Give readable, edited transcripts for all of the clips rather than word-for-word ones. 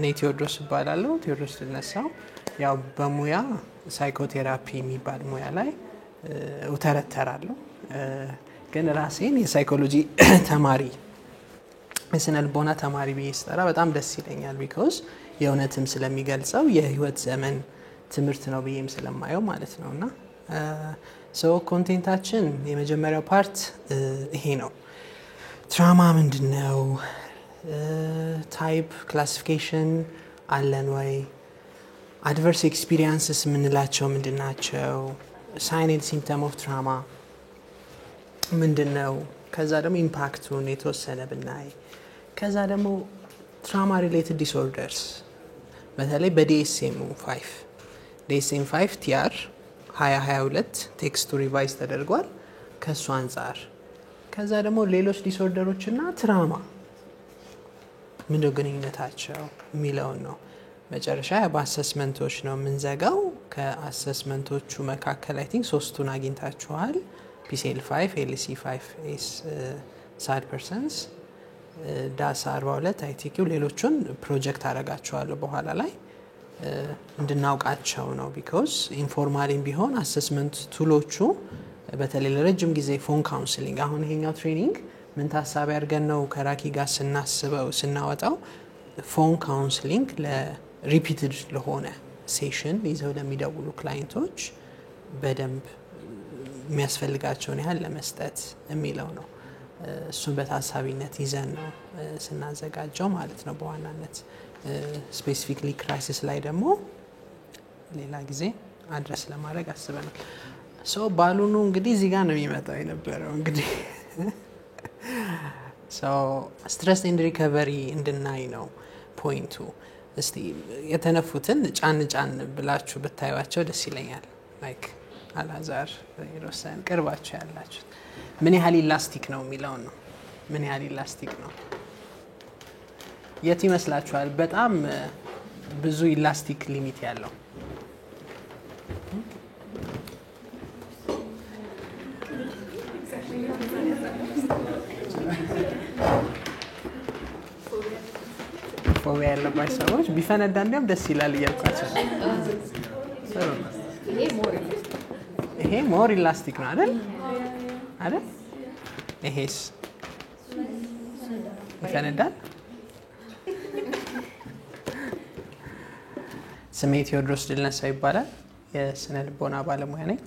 እኔ ቴዎድሮስ እባላለሁ። ቴዎድሮስ ልነሳው ያው በሙያ ሳይኮቴራፒ የሚባል ሙያ ላይ እተረተራለሁ። ግን ራሴን የሳይኮሎጂ ተማሪ የስነ ልቦና ተማሪ ብዬ ስጠራ በጣም ደስ ይለኛል። ቢኮዝ የእውነትም ስለሚገልጸው የህይወት ዘመን ትምህርት ነው ብዬም ስለማየው ማለት ነው። እና ኮንቴንታችን የመጀመሪያው ፓርት ይሄ ነው። ትራማ ምንድነው? ታይፕ ክላሲፊኬሽን አለን ወይ? አድቨርስ ኤክስፒሪየንስስ የምንላቸው ምንድናቸው? ሳይን ኤንድ ሲምፕተም ኦፍ ትራማ ምንድነው? ከዛ ደግሞ ኢምፓክቱን የተወሰነ ብናይ፣ ከዛ ደግሞ ትራማ ሪሌትድ ዲስኦርደርስ በተለይ በዲኤስኤም 5 ቲአር 2022 ቴክስቱ ሪቫይዝ ተደርጓል ከሱ አንፃር። ከዛ ደግሞ ሌሎች ዲስኦርደሮች እና ትራማ ምንድነው ግንኙነታቸው የሚለውን ነው። መጨረሻ በአሰስመንቶች ነው የምንዘጋው። ከአሰስመንቶቹ መካከል አይ ቲንክ ሶስቱን አግኝታችኋል። PCL5 LC5 ኤስ ሳድ ፐርሰንስ ዳስ 42 ITQ ሌሎቹን ፕሮጀክት አደርጋቸዋለሁ በኋላ ላይ እንድናውቃቸው ነው። ቢኮዝ ኢንፎርማሊም ቢሆን አሰስመንት ቱሎቹ በተለይ ለረጅም ጊዜ ፎን ካውንስሊንግ አሁን ይሄኛው ትሬኒንግ ምን ታሳቢ አድርገን ነው ከራኪ ጋር ስናወጣው ፎን ካውንስሊንግ ለሪፒትድ ለሆነ ሴሽን ይዘው ለሚደውሉ ክላይንቶች በደንብ የሚያስፈልጋቸውን ያህል ለመስጠት የሚለው ነው። እሱን በታሳቢነት ይዘን ነው ስናዘጋጀው ማለት ነው። በዋናነት ስፔሲፊክሊ ክራይሲስ ላይ ደግሞ ሌላ ጊዜ አድረስ ለማድረግ አስበናል። ባሉኑ እንግዲህ እዚህ ጋር ነው የሚመጣው የነበረው። እንግዲህ ስትረስ ኤንድ ሪከቨሪ እንድናይ ነው ፖይንቱ። እስቲ የተነፉትን ጫን ብላችሁ ብታዩዋቸው ደስ ይለኛል። ላይክ አላዛር ሮሰን ቅርባችሁ ያላችሁ ምን ያህል ኢላስቲክ ነው የሚለው ነው። ምን ያህል ኢላስቲክ ነው? የት ይመስላችኋል? በጣም ብዙ ኢላስቲክ ሊሚት ያለው ፎቢያ ያለባቸው ሰዎች ቢፈነዳ እንዲያም ደስ ይላል እያልኳቸው። ይሄ ሞር ኢላስቲክ ነው አይደል? ይሄስ ይፈነዳል? ስሜ ቴዎድሮስ ድልነሳው ይባላል። የስነ ልቦና ባለሙያ ነኝ።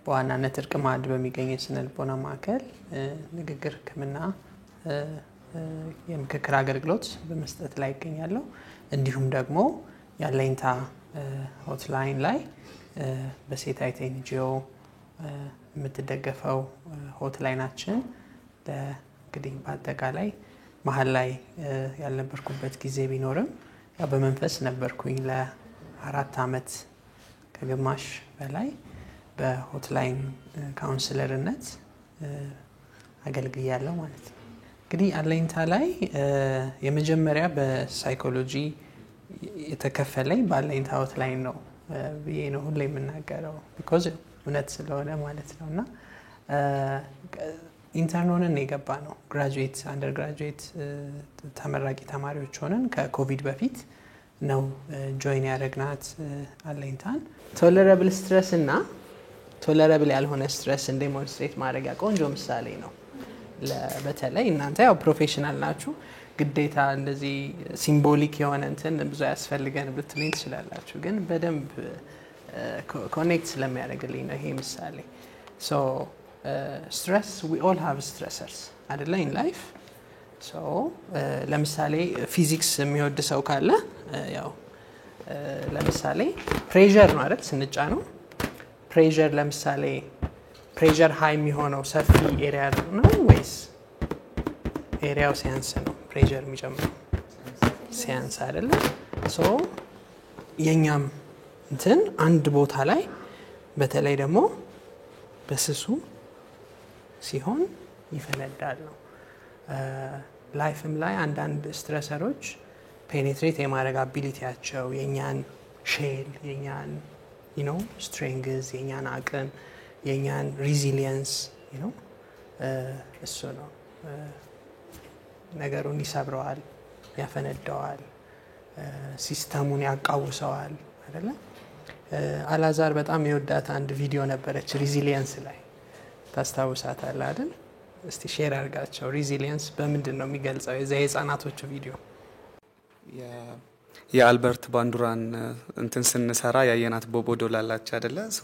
በዋናነት እርቅ ማዕድ በሚገኝ የስነ ልቦና ማዕከል ንግግር ሕክምና የምክክር አገልግሎት በመስጠት ላይ ይገኛለሁ። እንዲሁም ደግሞ ያለኝታ ሆትላይን ላይ በሴታይት ኤንጂኦ የምትደገፈው ሆትላይናችን እንግዲህ በአጠቃላይ መሀል ላይ ያልነበርኩበት ጊዜ ቢኖርም ያው በመንፈስ ነበርኩኝ ለ4 ዓመት ከግማሽ በላይ በሆትላይን ካውንስለርነት አገልግያለሁ ማለት ነው። እንግዲህ አለኝታ ላይ የመጀመሪያ በሳይኮሎጂ የተከፈለኝ በአለኝታ ሆትላይን ነው ብዬ ነው ሁሌ የምናገረው። ቢኮዝ እውነት ስለሆነ ማለት ነው። እና ኢንተርን ሆነን የገባ ነው። ግራጁዌት አንደር ግራጁዌት ተመራቂ ተማሪዎች ሆነን ከኮቪድ በፊት ነው ጆይን ያደረግናት አለኝታን። ቶለረብል ስትረስ እና ቶለረብል ያልሆነ ስትረስን ዴሞንስትሬት ማድረጊያ ቆንጆ ምሳሌ ነው። በተለይ እናንተ ያው ፕሮፌሽናል ናችሁ፣ ግዴታ እንደዚህ ሲምቦሊክ የሆነ እንትን ብዙ ያስፈልገን ብትሉኝ ትችላላችሁ። ግን በደንብ ኮኔክት ስለሚያደርግልኝ ነው ይሄ ምሳሌ። ስትረስ ዊ ኦል ሃቭ ስትረሰርስ አይደለ ኢን ላይፍ። ለምሳሌ ፊዚክስ የሚወድ ሰው ካለ ያው ለምሳሌ ፕሬዠር ነው አይደል? ስንጫ ነው ፕሬዠር። ለምሳሌ ፕሬዠር ሃይ የሚሆነው ሰፊ ኤሪያ ነው ወይስ ኤሪያው ሲያንስ ነው ፕሬዠር የሚጨምረው? ሲያንስ አይደለ? የኛም እንትን አንድ ቦታ ላይ በተለይ ደግሞ በስሱ ሲሆን ይፈነዳል ነው። ላይፍም ላይ አንዳንድ ስትረሰሮች ፔኔትሬት የማድረግ አቢሊቲያቸው የኛን ሼል የኛን ስትሬንግዝ የኛን አቅም የኛን ሪዚሊየንስ እሱ ነው ነገሩን ይሰብረዋል፣ ያፈነዳዋል። ሲስተሙን ያቃውሰዋል አይደለ? አላዛር በጣም የወዳት አንድ ቪዲዮ ነበረች ሪዚሊየንስ ላይ ታስታውሳታለህ አይደል? እስቲ ሼር አድርጋቸው። ሪዚሊየንስ በምንድን ነው የሚገልጸው? የህፃናቶቹ ቪዲዮ የአልበርት ባንዱራን እንትን ስንሰራ ያየናት ቦቦ ዶላላች አይደለ? ሶ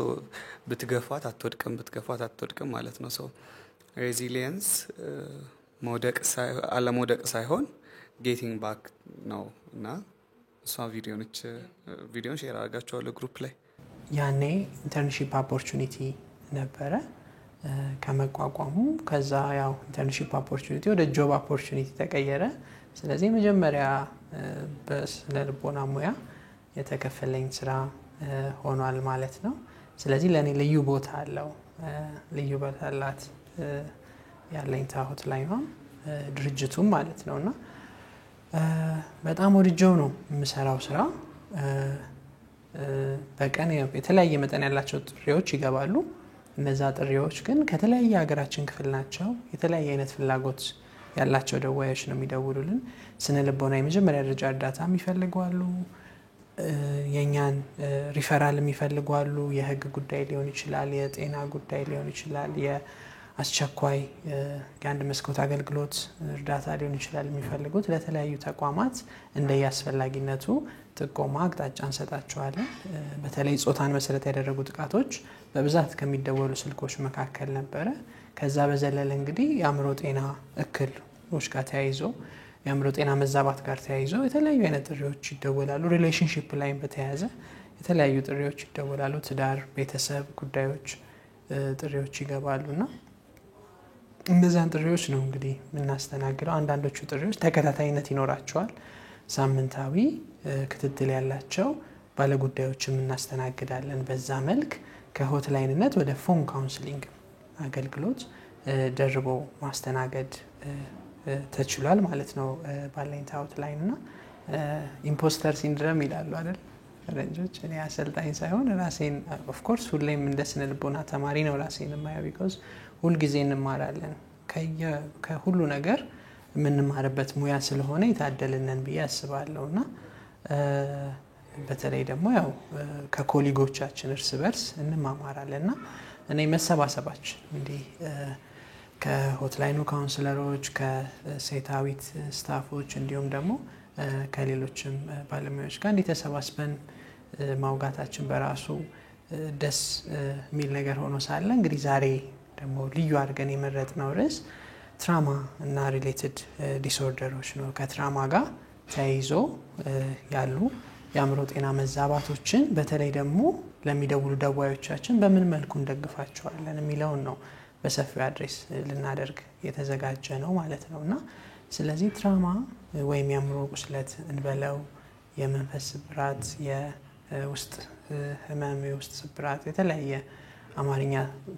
ብትገፋት አትወድቅም ማለት ነው። ሶ ሬዚሊየንስ አለመውደቅ ሳይሆን ጌቲንግ ባክ ነው እና እሷ ቪዲዮን ሼር አድርጋቸዋለሁ ግሩፕ ላይ። ያኔ ኢንተርንሺፕ ኦፖርቹኒቲ ነበረ ከመቋቋሙ። ከዛ ያው ኢንተርንሺፕ ኦፖርቹኒቲ ወደ ጆብ ኦፖርቹኒቲ ተቀየረ። ስለዚህ መጀመሪያ በስነ ልቦና ሙያ የተከፈለኝ ስራ ሆኗል ማለት ነው። ስለዚህ ለኔ ልዩ ቦታ አለው። ልዩ ቦታ አላት ያለኝ ታሁት ላይ ነው ድርጅቱም ማለት ነውና በጣም ወድጄው ነው የምሰራው ስራ። በቀን የተለያየ መጠን ያላቸው ጥሪዎች ይገባሉ። እነዛ ጥሪዎች ግን ከተለያየ ሀገራችን ክፍል ናቸው። የተለያየ አይነት ፍላጎት ያላቸው ደዋዮች ነው የሚደውሉልን። ስነ ልቦና የመጀመሪያ ደረጃ እርዳታ የሚፈልጓሉ፣ የኛን ሪፈራል የሚፈልጓሉ። የህግ ጉዳይ ሊሆን ይችላል፣ የጤና ጉዳይ ሊሆን ይችላል፣ የአስቸኳይ የአንድ መስኮት አገልግሎት እርዳታ ሊሆን ይችላል የሚፈልጉት። ለተለያዩ ተቋማት እንደየአስፈላጊነቱ ጥቆማ አቅጣጫ እንሰጣቸዋለን። በተለይ ጾታን መሰረት ያደረጉ ጥቃቶች በብዛት ከሚደወሉ ስልኮች መካከል ነበረ። ከዛ በዘለለ እንግዲህ የአእምሮ ጤና እክሎች ጋር ተያይዞ የአእምሮ ጤና መዛባት ጋር ተያይዞ የተለያዩ አይነት ጥሪዎች ይደወላሉ። ሪሌሽንሺፕ ላይ በተያያዘ የተለያዩ ጥሪዎች ይደወላሉ። ትዳር፣ ቤተሰብ ጉዳዮች ጥሪዎች ይገባሉና እነዛን ጥሪዎች ነው እንግዲህ የምናስተናግደው። አንዳንዶቹ ጥሪዎች ተከታታይነት ይኖራቸዋል። ሳምንታዊ ክትትል ያላቸው ባለጉዳዮችም እናስተናግዳለን። በዛ መልክ ከሆትላይንነት ወደ ፎን ካውንስሊንግ አገልግሎት ደርቦ ማስተናገድ ተችሏል ማለት ነው። ባለኝ ሆትላይን እና ኢምፖስተር ሲንድረም ይላሉ አይደል ፈረንጆች። እኔ አሰልጣኝ ሳይሆን ራሴን ኦፍ ኮርስ ሁሌም እንደ ስነ ልቦና ተማሪ ነው ራሴን የማየው። ቢኮዝ ሁል ጊዜ እንማራለን። ከሁሉ ነገር የምንማርበት ሙያ ስለሆነ የታደልነን ብዬ አስባለሁና በተለይ ደግሞ ያው ከኮሊጎቻችን እርስ በርስ እንማማራለንና እኔ መሰባሰባችን እንዲህ ከሆትላይኑ ካውንስለሮች፣ ከሴታዊት ስታፎች እንዲሁም ደግሞ ከሌሎችም ባለሙያዎች ጋር እንዲተሰባስበን ማውጋታችን በራሱ ደስ የሚል ነገር ሆኖ ሳለ እንግዲህ ዛሬ ደግሞ ልዩ አድርገን የመረጥነው ርዕስ ትራማ እና ሪሌትድ ዲስኦርደሮች ነው። ከትራማ ጋር ተያይዞ ያሉ የአእምሮ ጤና መዛባቶችን በተለይ ደግሞ ለሚደውሉ ደዋዮቻችን በምን መልኩ እንደግፋቸዋለን የሚለውን ነው በሰፊው አድሬስ ልናደርግ የተዘጋጀ ነው ማለት ነውና ስለዚህ ትራማ ወይም የአእምሮ ቁስለት እንበለው፣ የመንፈስ ስብራት፣ የውስጥ ህመም፣ የውስጥ ስብራት የተለያየ አማርኛ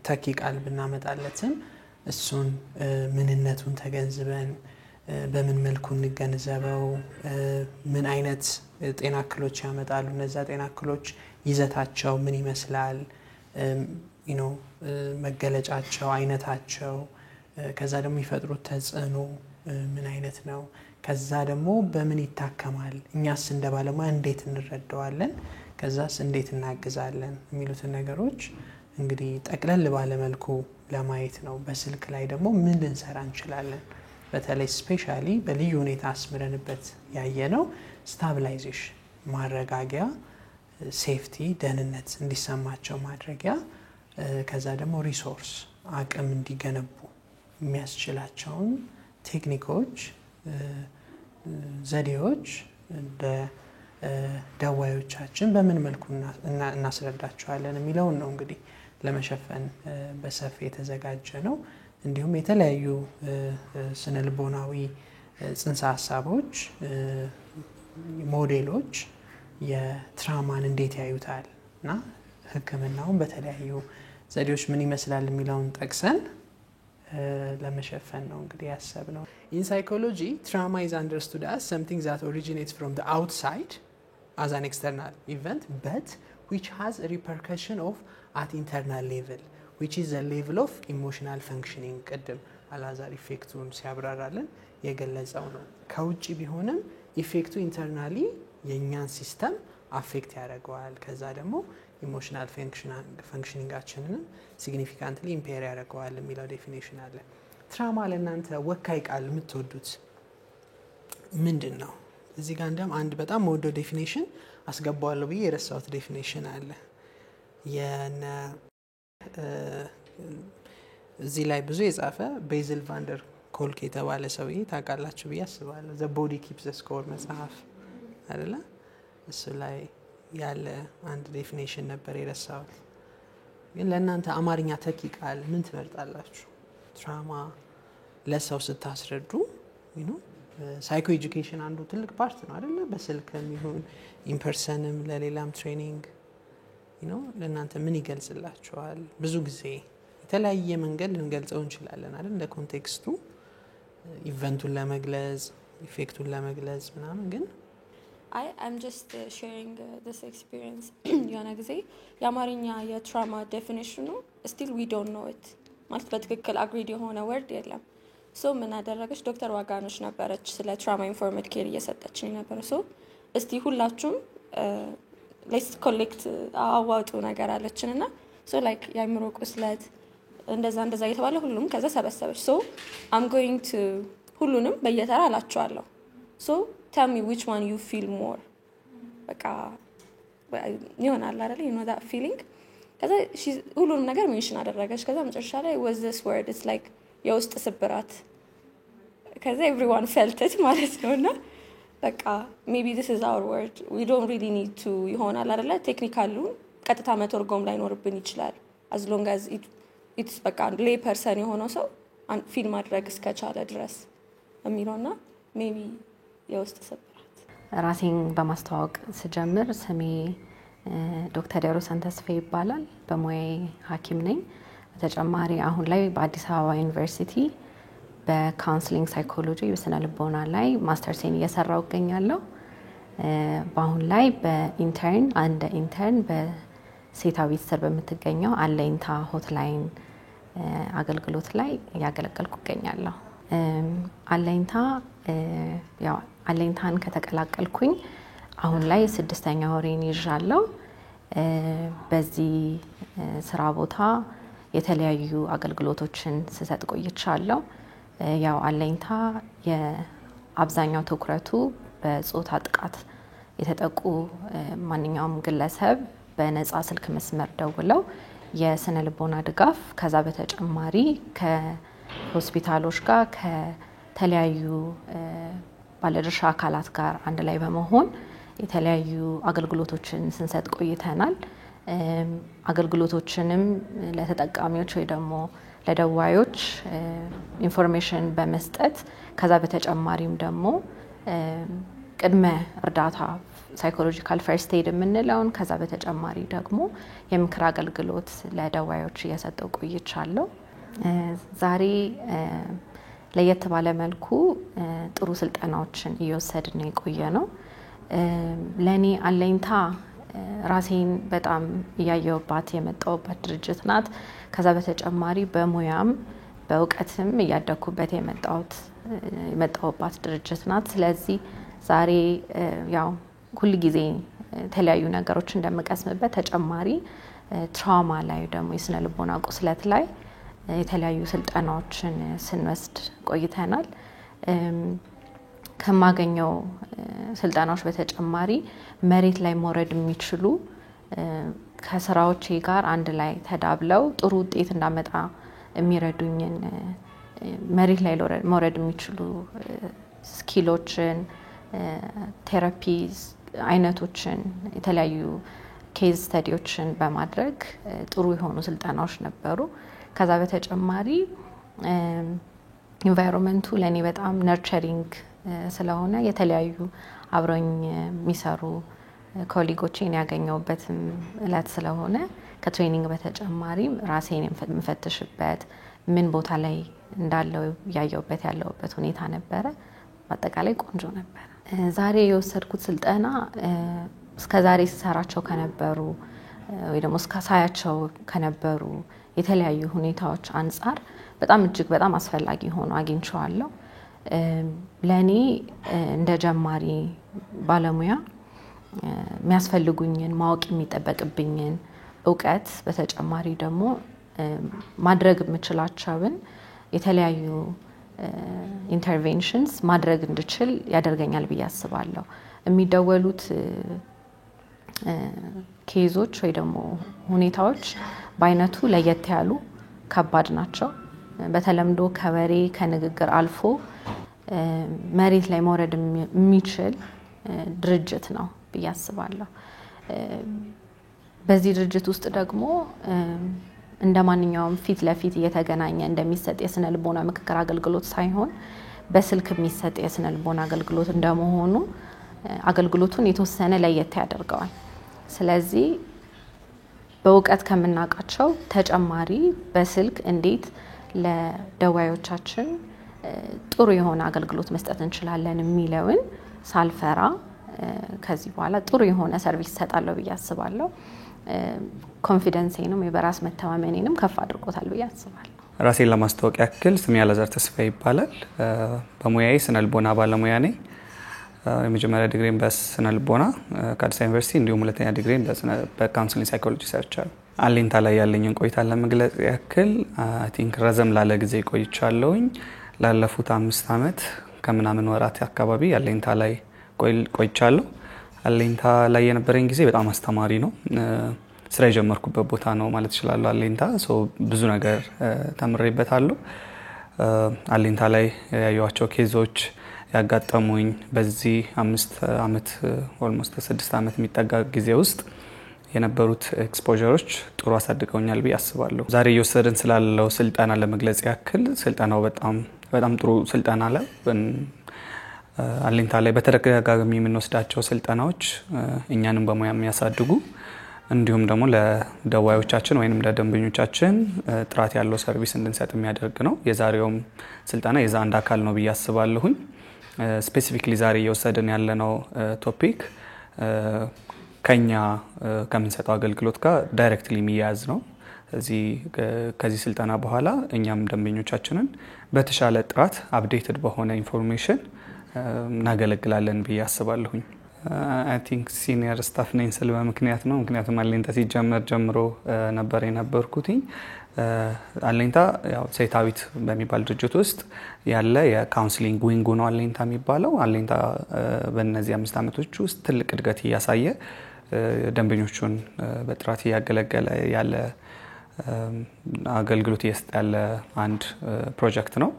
ተኪ ቃል ብናመጣለትም እሱን ምንነቱን ተገንዝበን በምን መልኩ እንገነዘበው፣ ምን አይነት ጤና እክሎች ያመጣሉ፣ እነዛ ጤና እክሎች ይዘታቸው ምን ይመስላል፣ መገለጫቸው፣ አይነታቸው፣ ከዛ ደግሞ የሚፈጥሩት ተጽዕኖ ምን አይነት ነው፣ ከዛ ደግሞ በምን ይታከማል፣ እኛስ እንደ ባለሙያ እንዴት እንረዳዋለን፣ ከዛስ እንዴት እናግዛለን የሚሉትን ነገሮች እንግዲህ ጠቅለል ባለ መልኩ ለማየት ነው። በስልክ ላይ ደግሞ ምን ልንሰራ እንችላለን፣ በተለይ ስፔሻሊ በልዩ ሁኔታ አስምረንበት ያየነው ስታብላይዜሽን ማረጋጊያ፣ ሴፍቲ ደህንነት እንዲሰማቸው ማድረጊያ፣ ከዛ ደግሞ ሪሶርስ አቅም እንዲገነቡ የሚያስችላቸውን ቴክኒኮች፣ ዘዴዎች ደዋዮቻችን በምን መልኩ እናስረዳቸዋለን የሚለውን ነው እንግዲህ ለመሸፈን በሰፊ የተዘጋጀ ነው። እንዲሁም የተለያዩ ስነ ልቦናዊ ጽንሰ ሀሳቦች፣ ሞዴሎች የትራማን እንዴት ያዩታል እና ህክምናውን በተለያዩ ዘዴዎች ምን ይመስላል የሚለውን ጠቅሰን ለመሸፈን ነው እንግዲህ ያሰብነው። In psychology, trauma is understood as something that originates from the outside as an external event, but which has a repercussion at internal level, which is the level of emotional functioning. ቅድም አላዛር ኢፌክቱን ሲያብራራለን የገለጸው ነው። ከውጭ ቢሆንም ኢፌክቱ ኢንተርናሊ የኛን ሲስተም አፌክት ያደርገዋል ከዛ ደግሞ ኢሞሽናል ፈንክሽኒንጋችንን ሲግኒፊካንትሊ ኢምፔር ያደርገዋል የሚለው ዴፊኒሽን አለ ትራማ ለእናንተ ወካይ ቃል የምትወዱት ምንድነው እዚህ ጋር እንደም አንድ በጣም ወዶ ዴፊኒሽን አስገባዋለሁ ብዬ የረሳሁት ዴፊኒሽን አለ የነ እዚህ ላይ ብዙ የጻፈ ቤዝል ቫንደር ኮልክ የተባለ ሰውዬ ታውቃላችሁ ብዬ አስባለሁ ዘ ቦዲ ኪፕስ ዘ ስኮር መጽሐፍ አይደለ እሱ ላይ ያለ አንድ ዴፊኒሽን ነበር የረሳሁት ግን ለእናንተ አማርኛ ተኪ ቃል ምን ትመርጣላችሁ ትራማ ለሰው ስታስረዱ ሳይኮ ኤጁኬሽን አንዱ ትልቅ ፓርት ነው አይደለ በስልክም ይሁን ኢምፐርሰንም ለሌላም ትሬኒንግ ለእናንተ ምን ይገልጽላችኋል ብዙ ጊዜ የተለያየ መንገድ ልንገልጸው እንችላለን አይደል እንደ ኮንቴክስቱ ኢቨንቱን ለመግለጽ ኢፌክቱን ለመግለጽ ምናምን ግን I'm just sharing this experience የሆነ ጊዜ የአማርኛ የትራማ ዴፊኒሽኑ still we don't know it ማለት በትክክል agreed የሆነ word የለም ሶ ምን አደረገች ዶክተር ዋጋኖች ነበረች ስለ ትራማ ኢንፎርሜድ ኬር እየሰጠችኝ ነበር ሶ እስቲ ሁላችሁም let's collect አዋጡ ነገር አለችንና ሶ like የአእምሮ ቁስለት እንደዛ እየተባለ ሁሉም ከዛ ሰበሰበች ሶ I'm going to ሁሉንም በየተራ አላችኋለሁ ሶ tell me which one you feel more በቃ ይሆናል አይደል that feeling ከዛ ሁሉንም ነገር ሜንሽን አደረገች ከዛ መጨረሻ ላይ was this word it's like የውስጥ ስብራት ከዛ everyone felt it ማለት ነውና በቃ maybe this is our word we don't really need to ይሆናል አይደል ቴክኒካሉ ቀጥታ መተርጎም ላይኖርብን ይችላል as long as it's በቃ lay person የሆነው ሰው ፊል ማድረግ እስከቻለ ድረስ የሚለውና maybe የውስጥ ስብራት ራሴን በማስተዋወቅ ስጀምር ስሜ ዶክተር ዴሮሰን ተስፋዬ ይባላል በሙያዬ ሐኪም ነኝ በተጨማሪ አሁን ላይ በአዲስ አበባ ዩኒቨርሲቲ በካውንስሊንግ ሳይኮሎጂ በስነ ልቦና ላይ ማስተርሴን እየሰራው እገኛለሁ በአሁን ላይ በኢንተርን በሴታዊት ስር በምትገኘው አለኝታ ሆትላይን አገልግሎት ላይ ያገለገልኩ እገኛለሁ አለኝታ ያው አለኝታን ከተቀላቀልኩኝ አሁን ላይ 6ኛ ወሬን ይዣለሁ በዚህ ስራ ቦታ የተለያዩ አገልግሎቶችን ስሰጥ ቆይቻለሁ ያው አለኝታ የአብዛኛው ትኩረቱ በጾታ ጥቃት የተጠቁ ማንኛውም ግለሰብ በነፃ ስልክ መስመር ደውለው የስነ ልቦና ድጋፍ ከዛ በተጨማሪ ከሆስፒታሎች ጋር ከተለያዩ ባለድርሻ አካላት ጋር አንድ ላይ በመሆን የተለያዩ አገልግሎቶችን ስንሰጥ ቆይተናል አገልግሎቶችንም ለተጠቃሚዎች ወይ ደግሞ ለደዋዮች ኢንፎርሜሽን በመስጠት ከዛ በተጨማሪም ደግሞ ቅድመ እርዳታ ሳይኮሎጂካል ፈርስት ኤድ የምንለውን ከዛ በተጨማሪ ደግሞ የምክር አገልግሎት ለደዋዮች እየሰጠው ቆይቻለሁ ዛሬ ለየት ባለ መልኩ ጥሩ ስልጠናዎችን እየወሰድን የቆየነው ለኔ አለኝታ ራሴን በጣም ያየውባት የመጣውባት ድርጅት ናት ከዛ በተጨማሪ በሙያም በእውቀትም ያደኩበት የመጣውባት ድርጅት ናት ስለዚህ ዛሬ ያው ሁሉ ጊዜ ተለያዩ ነገሮች እንደምቀስምበት ተጨማሪ ትራውማ ላይ ደግሞ የስነ ልቦና ቁስለት ላይ የተለያዩ ስልጠናዎችን ስንወስድ ቆይተናል ከማገኘው ስልጠናዎች በተጨማሪ መሬት ላይ መውረድ የሚችሉ ከስራዎቼ ጋር አንድ ላይ ተዳብለው ጥሩ ውጤት እንዳመጣ የሚረዱኝን መሬት ላይ መውረድ የሚችሉ ስኪሎችን ቴራፒስ አይነቶችን የተለያዩ ኬዝ ስተዲዎችን በማድረግ ጥሩ የሆኑ ስልጠናዎች ነበሩ ከዛ በተጨማሪ ኢንቫይሮንመንቱ ለኔ በጣም ነርቸሪንግ ስለሆነ የተለያዩ አብረኝ የሚሰሩ ኮሊጎችን ያገኘውበት እለት ስለሆነ ከትሬኒንግ በተጨማሪ ራሴን የምፈትሽበት ምን ቦታ ላይ እንዳለው ያየውበት ሁኔታ ነበረ በአጠቃላይ ቆንጆ ነበር ዛሬ የወሰድኩት ስልጠና እስከዛሬ ሰራቸው ከነበሩ ወይ ደግሞ እስከሳያቸው ከነበሩ የተለያዩ ሁኔታዎች አንፃር በጣም እጅግ በጣም አስፈላጊ ሆኖ አግኝቼዋለሁ ለኔ እንደ ጀማሪ ባለሙያ የሚያስፈልጉኝን ማወቅ የሚጠበቅብኝን እውቀት በተጨማሪ ደግሞ ማድረግ የምችላቸውን የተለያዩ ኢንተርቬንሽንስ ማድረግ እንድችል ያደርገኛል ብዬ አስባለሁ። የሚደወሉት ኬዞች ወይ ደግሞ ሁኔታዎች በአይነቱ ለየት ያሉ ከባድ ናቸው። በተለምዶ ከወሬ ከንግግር አልፎ መሬት ላይ መውረድ የሚችል ድርጅት ነው ብዬ አስባለሁ። በዚህ ድርጅት ውስጥ ደግሞ እንደማንኛውም ፊት ለፊት እየተገናኘ እንደሚሰጥ የስነ ልቦና ምክክር አገልግሎት ሳይሆን በስልክ የሚሰጥ የስነ ልቦና አገልግሎት እንደመሆኑ አገልግሎቱን የተወሰነ ለየት ያደርገዋል። ስለዚህ በእውቀት ከምናውቃቸው ተጨማሪ በስልክ እንዴት ለደዋዮቻችን ጥሩ የሆነ አገልግሎት መስጠት እንችላለን የሚለውን ሳልፈራ ከዚህ በኋላ ጥሩ የሆነ ሰርቪስ ሰጣለሁ ብዬ አስባለሁ። ኮንፊደንሴንም የበራስ መተማመኔንም ከፍ አድርጎታል ብዬ አስባለሁ። ራሴን ለማስተዋወቅ ያክል ስሜ አላዛር ተስፋ ይባላል። በሙያዬ ስነ ልቦና ባለሙያ ነኝ። የመጀመሪያ ዲግሪን በስነ ልቦና ከአዲስ አበባ ዩኒቨርሲቲ እንዲሁም ሁለተኛ ዲግሪን በካውንስሊንግ ሳይኮሎጂ ሰርቻለሁ። አለኝታ ላይ ያለኝን ቆይታ ለመግለጽ ያክል አይ ቲንክ ረዘም ላለ ጊዜ ቆይቻለሁኝ። ላለፉት 5 አመት ከምናምን ወራት አካባቢ አለኝታ ላይ ቆይቻለሁ። አለኝታ ላይ የነበረኝ ጊዜ በጣም አስተማሪ ነው። ስራ የጀመርኩበት ቦታ ነው ማለት እችላለሁ። አለኝታ ብዙ ነገር ተምሬበታለሁ። አለኝታ ላይ ያዩዋቸው ኬዞች ያጋጠሙኝ በዚህ 5 አመት ኦልሞስት 6 አመት የሚጠጋ ጊዜ ውስጥ የነበሩት ኤክስፖዠሮች ጥሩ አሳድገውኛል ብዬ አስባለሁ። ዛሬ እየወሰድን ስላለው ስልጠና ለመግለጽ ያክል ስልጠናው በጣም ጥሩ ስልጠና ላይ አለኝታ ላይ በተደጋጋሚ የምንወስዳቸው ስልጠናዎች እኛንም በሙያ የሚያሳድጉ እንዲሁም ደግሞ ለደዋዮቻችን ወይንም ለደንበኞቻችን ጥራት ያለው ሰርቪስ እንድንሰጥ የሚያደርግ ነው። የዛሬውም ስልጠና የዛ አንድ አካል ነው ብዬ አስባለሁኝ። ስፔሲፊክሊ ዛሬ እየወሰድን ያለነው ቶፒክ ከኛ ከምንሰጠው አገልግሎት ጋር ዳይሬክትሊ የሚያያዝ ነው። ከዚህ ስልጠና በኋላ እኛም ደንበኞቻችንን በተሻለ ጥራት አፕዴትድ በሆነ ኢንፎርሜሽን እናገለግላለን ብዬ አስባለሁኝ። አይ ቲንክ ሲኒየር ስታፍ ነኝ ስል በምክንያት ነው። ምክንያቱም አለኝታ ሲጀመር ጀምሮ ነበር የነበርኩትኝ። አለኝታ ያው ሴታዊት በሚባል ድርጅት ውስጥ ያለ የካውንስሊንግ ዊንግ ነው አለኝታ የሚባለው። አለኝታ በእነዚህ 5 አመቶች ውስጥ ትልቅ እድገት እያሳየ ደንበኞቹን በጥራት እያገለገለ ያለ አገልግሎት እየሰጠ ያለ አንድ ፕሮጀክት ነው።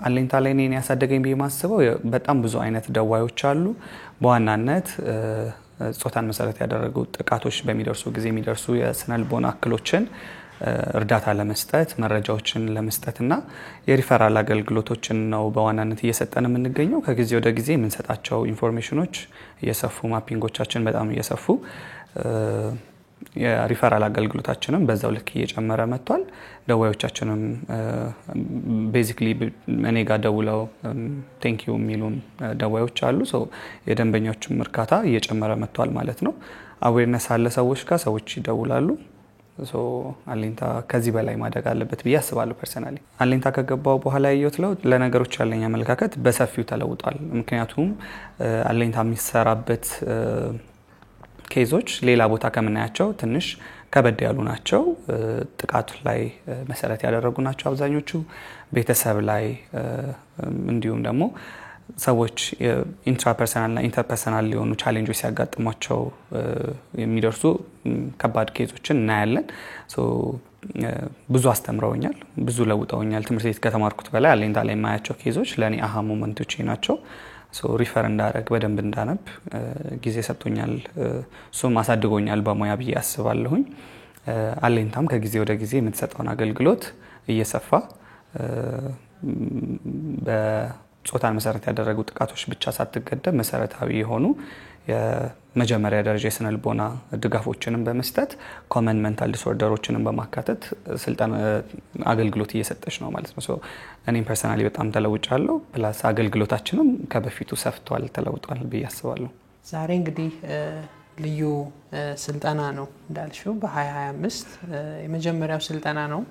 አለኝታ ላይ እኔን ያሳደገኝ ብዬ ማስበው በጣም ብዙ አይነት ደዋዮች አሉ። በዋናነት ጾታን መሰረት ያደረጉ ጥቃቶች በሚደርሱ ጊዜ የሚደርሱ የስነ ልቦና እክሎችን እርዳታ ለመስጠት መረጃዎችን ለመስጠትና የሪፈራል አገልግሎቶችን ነው በዋናነት እየሰጠን የምንገኘው። ከጊዜ ወደ ጊዜ የምንሰጣቸው ኢንፎርሜሽኖች እየሰፉ ማፒንጎቻችን በጣም እየሰፉ የሪፈራል አገልግሎታችንም በዛው ልክ እየጨመረ መጥቷል። ደዋዮቻችንም ቤዚክሊ እኔ ጋር ደውለው ቴንክ ዩ የሚሉን ደዋዮች አሉ። የደንበኞችም እርካታ እየጨመረ መጥቷል ማለት ነው። አዌርነስ አለ ሰዎች ጋር ሰዎች ይደውላሉ። አለኝታ ከዚህ በላይ ማደግ አለበት ብዬ አስባለሁ። ፐርሰናሊ አለኝታ ከገባው በኋላ ያየሁት ለውጥ ለነገሮች ያለኝ አመለካከት በሰፊው ተለውጧል። ምክንያቱም አለኝታ የሚሰራበት ኬዞች ሌላ ቦታ ከምናያቸው ትንሽ ከበድ ያሉ ናቸው። ጥቃት ላይ መሰረት ያደረጉ ናቸው አብዛኞቹ። ቤተሰብ ላይ እንዲሁም ደግሞ ሰዎች ኢንትራፐርሰናልና ኢንተርፐርሰናል የሆኑ ቻሌንጆች ሲያጋጥሟቸው የሚደርሱ ከባድ ኬዞችን እናያለን። ብዙ አስተምረውኛል፣ ብዙ ለውጠውኛል። ትምህርት ቤት ከተማርኩት በላይ አለኝታ ላይ የማያቸው ኬዞች ለኔ አሃ ሞመንቶች ናቸው። ሪፈር እንዳረግ በደንብ እንዳነብ ጊዜ ሰጥቶኛል። እሱም አሳድጎኛል በሙያ ብዬ አስባለሁኝ። አለኝታም ከጊዜ ወደ ጊዜ የምትሰጠውን አገልግሎት እየሰፋ በጾታን መሰረት ያደረጉ ጥቃቶች ብቻ ሳትገደብ መሰረታዊ የሆኑ የመጀመሪያ ደረጃ የስነ ልቦና ድጋፎችንም በመስጠት ኮመን ሜንታል ዲስኦርደሮችንም በማካተት ስልጠና አገልግሎት እየሰጠች ነው ማለት ነው። እኔም ፐርሰናሊ በጣም ተለውጫለሁ። ፕላስ አገልግሎታችንም ከበፊቱ ሰፍቷል፣ ተለውጧል ብዬ አስባለሁ። ዛሬ እንግዲህ ልዩ ስልጠና ነው እንዳልሽው በ2025 የመጀመሪያው ስልጠና ነው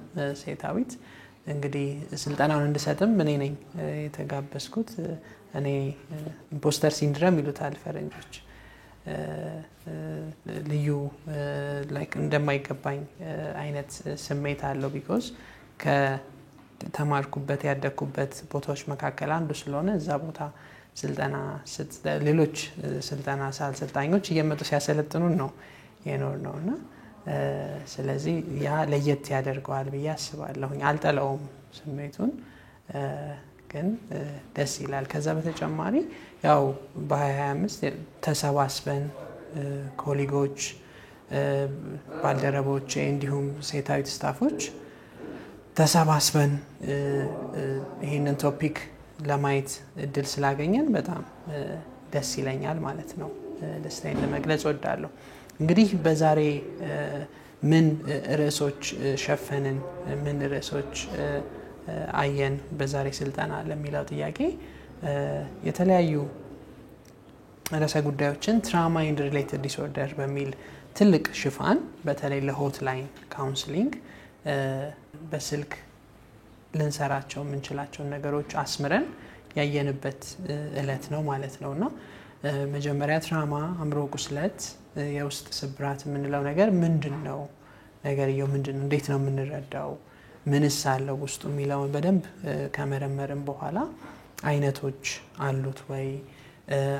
ሴታዊት። እንግዲህ ስልጠናውን እንድሰጥም እኔ ነኝ የተጋበዝኩት። እኔ ኢምፖስተር ሲንድረም ይሉታል ፈረንጆች። ልዩ ላይክ እንደማይገባኝ አይነት ስሜት አለው ቢኮዝ ከተማርኩበት ያደግኩበት ቦታዎች መካከል አንዱ ስለሆነ እዛ ቦታ ስልጠና ሌሎች ስልጠና አሰልጣኞች እየመጡ ሲያሰለጥኑን ነው የኖር ነውና ስለዚህ ያ ለየት ያደርገዋል ብዬ አስባለሁኝ። አልጠላውም ስሜቱን ግን ደስ ይላል። ከዛ በተጨማሪ ያው በ2025 ተሰባስበን ኮሊጎች ባልደረቦች እንዲሁም ሴታዊት ስታፎች ተሰባስበን ይሄንን ቶፒክ ለማየት እድል ስላገኘን በጣም ደስ ይለኛል ማለት ነው። ደስታዬን ለመግለጽ ወዳለሁ። እንግዲህ በዛሬ ምን ርዕሶች ሸፈንን፣ ምን ርዕሶች አየን በዛሬ ስልጠና ለሚለው ጥያቄ የተለያዩ ርዕሰ ጉዳዮችን ትራውማ ኤንድ ሪሌትድ ዲስኦርደር በሚል ትልቅ ሽፋን በተለይ ለሆትላይን ካውንስሊንግ በስልክ ልንሰራቸው የምንችላቸውን ነገሮች አስምረን ያየንበት እለት ነው ማለት ነውና መጀመሪያ ትራውማ አእምሮ ቁስለት የውስጥ ስብራት የምንለው ነገር ምንድነው? ነገርየው ምንድነው? እንዴት ነው የምንረዳው? ምንስ አለው ውስጡ የሚለውን በደንብ ከመረመርን በኋላ አይነቶች አሉት ወይ?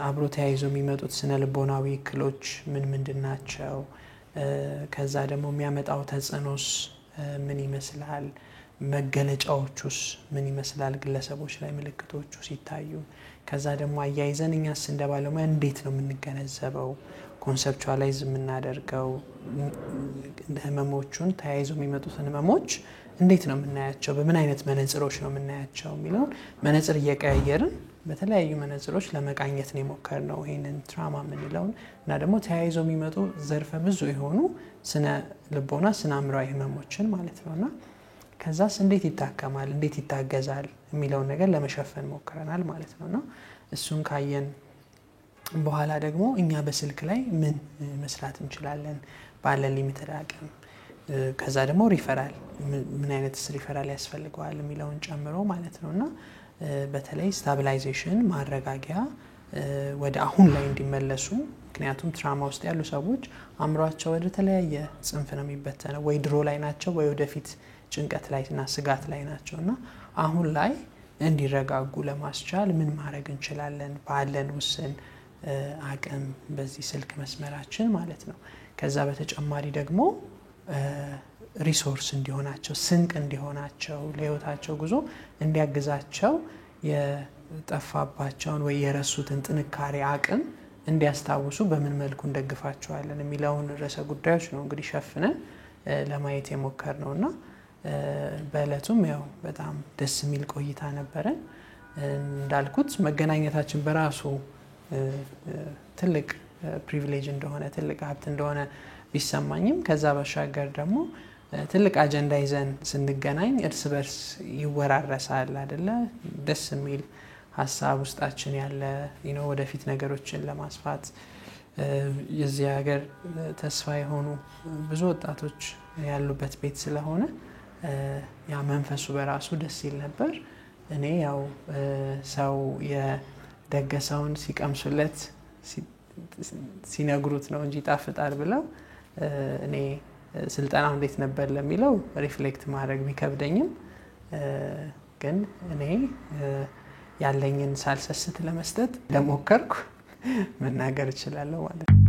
አብሮ ተያይዞ የሚመጡት ስነ ልቦናዊ እክሎች ምን ምንድናቸው? ከዛ ደግሞ የሚያመጣው ተጽዕኖስ ምን ይመስላል? መገለጫዎቹስ ምን ይመስላል ግለሰቦች ላይ ምልክቶቹ ሲታዩ? ከዛ ደግሞ አያይዘን እኛስ እንደ ባለሙያ እንዴት ነው የምንገነዘበው? ኮንሰፕቹዋላይዝ የምናደርገው ህመሞቹን ተያይዞ የሚመጡትን ህመሞች እንዴት ነው የምናያቸው? በምን አይነት መነጽሮች ነው የምናያቸው የሚለውን መነጽር እየቀያየርን በተለያዩ መነጽሮች ለመቃኘት ነው የሞከርነው ይሄንን ትራውማ የምንለውን እና ደግሞ ተያይዞ የሚመጡ ዘርፈ ብዙ የሆኑ ስነ ልቦና ስነ አእምሮአዊ ህመሞችን ማለት ነውና ከዛስ እንዴት ይታከማል? እንዴት ይታገዛል? የሚለውን ነገር ለመሸፈን ሞክረናል ማለት ነውና እሱን ካየን በኋላ ደግሞ እኛ በስልክ ላይ ምን መስራት እንችላለን ባለን ሊሚትድ አቅም፣ ከዛ ደግሞ ሪፈራል ምን አይነት ሪፈራል ያስፈልገዋል የሚለውን ጨምሮ ማለት ነውና በተለይ ስታቢላይዜሽን ማረጋጊያ ወደ አሁን ላይ እንዲመለሱ ምክንያቱም ትራውማ ውስጥ ያሉ ሰዎች አእምሯቸው ወደ ተለያየ ጽንፍ ነው የሚበተነው። ወይ ድሮ ላይ ናቸው ወይ ወደፊት ጭንቀት ላይና ስጋት ላይ ናቸውና አሁን ላይ እንዲረጋጉ ለማስቻል ምን ማድረግ እንችላለን ባለን ውስን አቅም በዚህ ስልክ መስመራችን ማለት ነው። ከዛ በተጨማሪ ደግሞ ሪሶርስ እንዲሆናቸው ስንቅ እንዲሆናቸው ለህይወታቸው ጉዞ እንዲያግዛቸው የጠፋባቸውን ወይ የረሱትን ጥንካሬ አቅም እንዲያስታውሱ በምን መልኩ እንደግፋቸዋለን የሚለውን ርዕሰ ጉዳዮች ነው እንግዲህ ሸፍነን ለማየት የሞከርነውና በእለቱም ያው በጣም ደስ የሚል ቆይታ ነበረን። እንዳልኩት መገናኘታችን በራሱ ትልቅ ፕሪቪሌጅ እንደሆነ ትልቅ ሀብት እንደሆነ ቢሰማኝም ከዛ ባሻገር ደግሞ ትልቅ አጀንዳ ይዘን ስንገናኝ እርስ በርስ ይወራረሳል አይደለ? ደስ የሚል ሀሳብ ውስጣችን ያለ ወደፊት ነገሮችን ለማስፋት የዚህ ሀገር ተስፋ የሆኑ ብዙ ወጣቶች ያሉበት ቤት ስለሆነ ያ መንፈሱ በራሱ ደስ ይል ነበር። እኔ ያው ሰው የደገሰውን ሲቀምሱለት ሲነግሩት ነው እንጂ ጣፍጣል ብለው እኔ ስልጠናው እንዴት ነበር ለሚለው ሪፍሌክት ማድረግ ቢከብደኝም ግን እኔ ያለኝን ሳልሰስት ለመስጠት ለሞከርኩ መናገር እችላለሁ ማለት ነው።